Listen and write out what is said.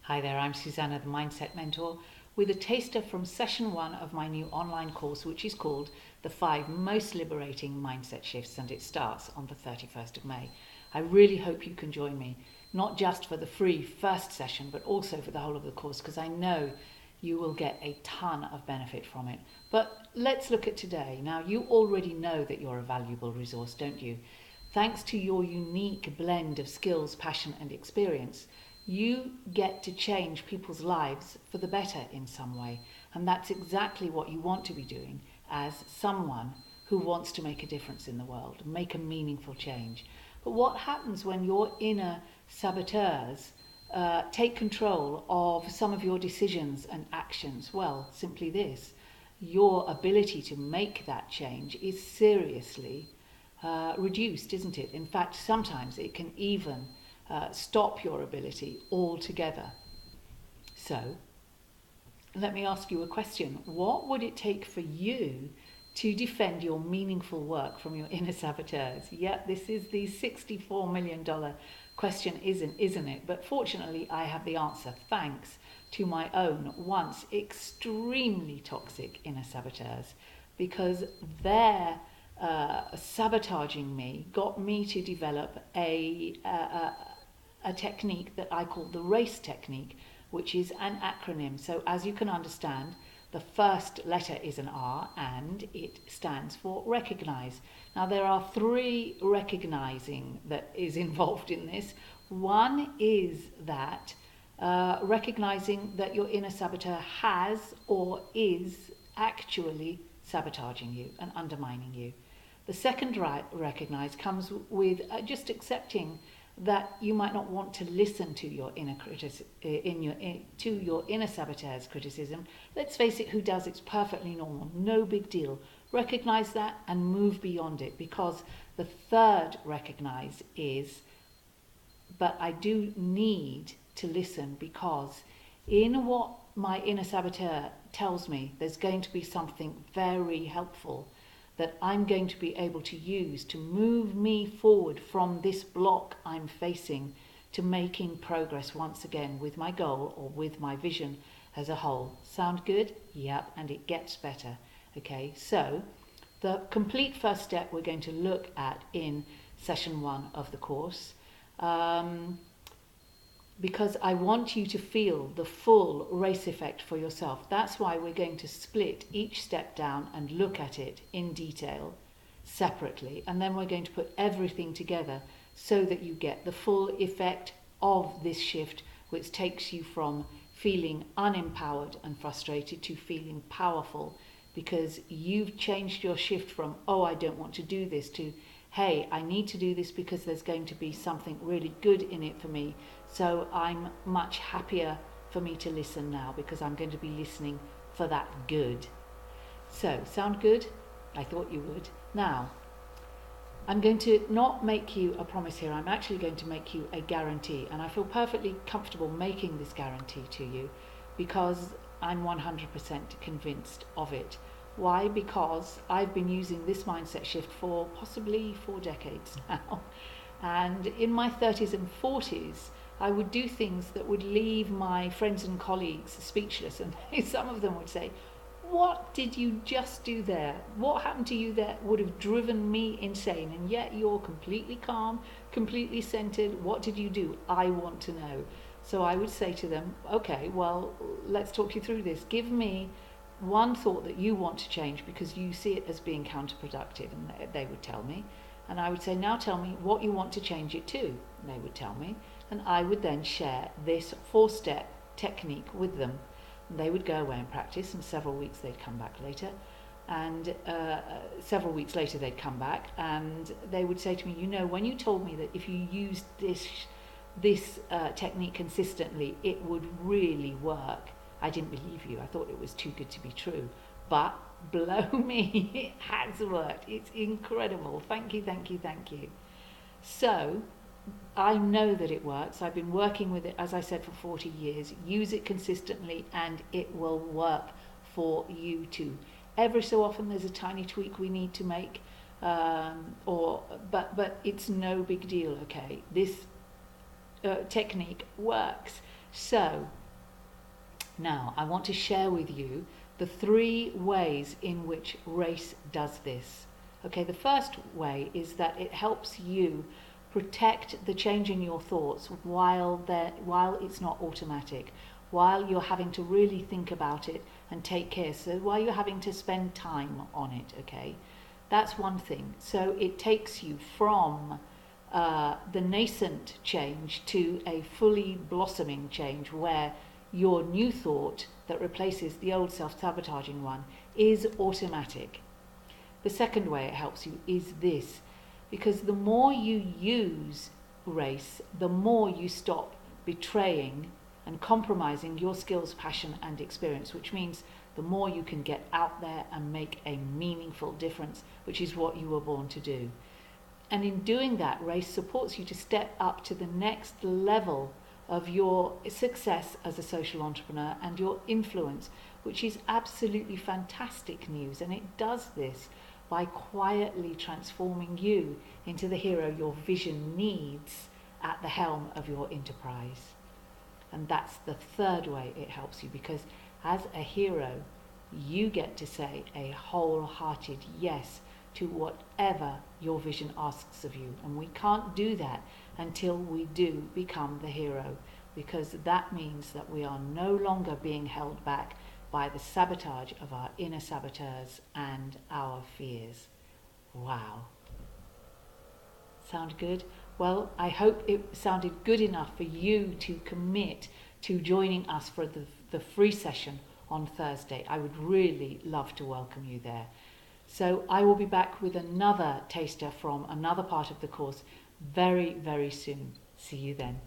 Hi there, I'm Suzanna, the Mindset Mentor, with a taster from session 1 of my new online course, which is called The 5 Most Liberating Mindset Shifts, and it starts on the 31st of May. I really hope you can join me, not just for the free first session, but also for the whole of the course, because I know you will get a ton of benefit from it. But let's look at today. Now, you already know that you're a valuable resource, don't you? Thanks to your unique blend of skills, passion, and experience, you get to change people's lives for the better in some way. And that's exactly what you want to be doing as someone who wants to make a difference in the world, make a meaningful change. But what happens when your inner saboteurs take control of some of your decisions and actions? Well, simply this: your ability to make that change is seriously reduced, isn't it? In fact, sometimes it can even stop your ability altogether. So, let me ask you a question. What would it take for you to defend your meaningful work from your inner saboteurs? Yeah, this is the $64 million question, isn't it? But fortunately, I have the answer thanks to my own once extremely toxic inner saboteurs, because their sabotaging me got me to develop a technique that I call the RACE technique, which is an acronym. So as you can understand, the first letter is an R and it stands for recognize. Now there are 3 recognizing that is involved in this. One is that recognizing that your inner saboteur has or is actually sabotaging you and undermining you. The second recognize comes with just accepting that you might not want to listen to your inner inner saboteur's criticism. Let's face it, who does? It's perfectly normal, no big deal. Recognize that and move beyond it, because the third recognize is, but I do need to listen, because in what my inner saboteur tells me, there's going to be something very helpful that I'm going to be able to use to move me forward from this block I'm facing to making progress once again with my goal or with my vision as a whole. Sound good? Yep, and it gets better. Okay, so the complete first step we're going to look at in session 1 of the course, because I want you to feel the full RACE effect for yourself. That's why we're going to split each step down and look at it in detail separately, and then we're going to put everything together so that you get the full effect of this shift, which takes you from feeling unempowered and frustrated to feeling powerful, because you've changed your shift from, oh, I don't want to do this, to, hey, I need to do this because there's going to be something really good in it for me. So I'm much happier for me to listen now, because I'm going to be listening for that good. So, sound good? I thought you would. Now, I'm going to not make you a promise here. I'm actually going to make you a guarantee. And I feel perfectly comfortable making this guarantee to you because I'm 100% convinced of it. Why? Because I've been using this mindset shift for possibly 4 decades now. And in my 30s and 40s, I would do things that would leave my friends and colleagues speechless. And some of them would say, what did you just do there? What happened to you there would have driven me insane. And yet you're completely calm, completely centered. What did you do? I want to know. So I would say to them, okay, well, let's talk you through this. Give me one thought that you want to change because you see it as being counterproductive. And they would tell me. And I would say, now tell me what you want to change it to. And they would tell me. And I would then share this 4-step technique with them. And they would go away and practice, and several weeks they'd come back later. And several weeks later they'd come back and they would say to me, you know, when you told me that if you used this technique consistently, it would really work, I didn't believe you. I thought it was too good to be true. But blow me, it has worked. It's incredible. Thank you, thank you, thank you. So I know that it works. I've been working with it, as I said, for 40 years. Use it consistently and it will work for you too. Every so often there's a tiny tweak we need to make, but it's no big deal, okay? This technique works. So Now, I want to share with you the 3 ways in which race does this. Okay, the first way is that it helps you protect the change in your thoughts while it's not automatic, while you're having to really think about it and take care. So while you're having to spend time on it, okay? That's one thing. So it takes you from the nascent change to a fully blossoming change where your new thought that replaces the old self-sabotaging one is automatic. The second way it helps you is this, because the more you use race, the more you stop betraying and compromising your skills, passion and experience, which means the more you can get out there and make a meaningful difference, which is what you were born to do. And in doing that, race supports you to step up to the next level of your success as a social entrepreneur and your influence, which is absolutely fantastic news. And it does this by quietly transforming you into the hero your vision needs at the helm of your enterprise. And that's the third way it helps you, because as a hero, you get to say a wholehearted yes to whatever your vision asks of you. And we can't do that until we do become the hero, because that means that we are no longer being held back by the sabotage of our inner saboteurs and our fears. Wow. Sound good? Well, I hope it sounded good enough for you to commit to joining us for the free session on Thursday. I would really love to welcome you there. So I will be back with another taster from another part of the course very, very soon. See you then.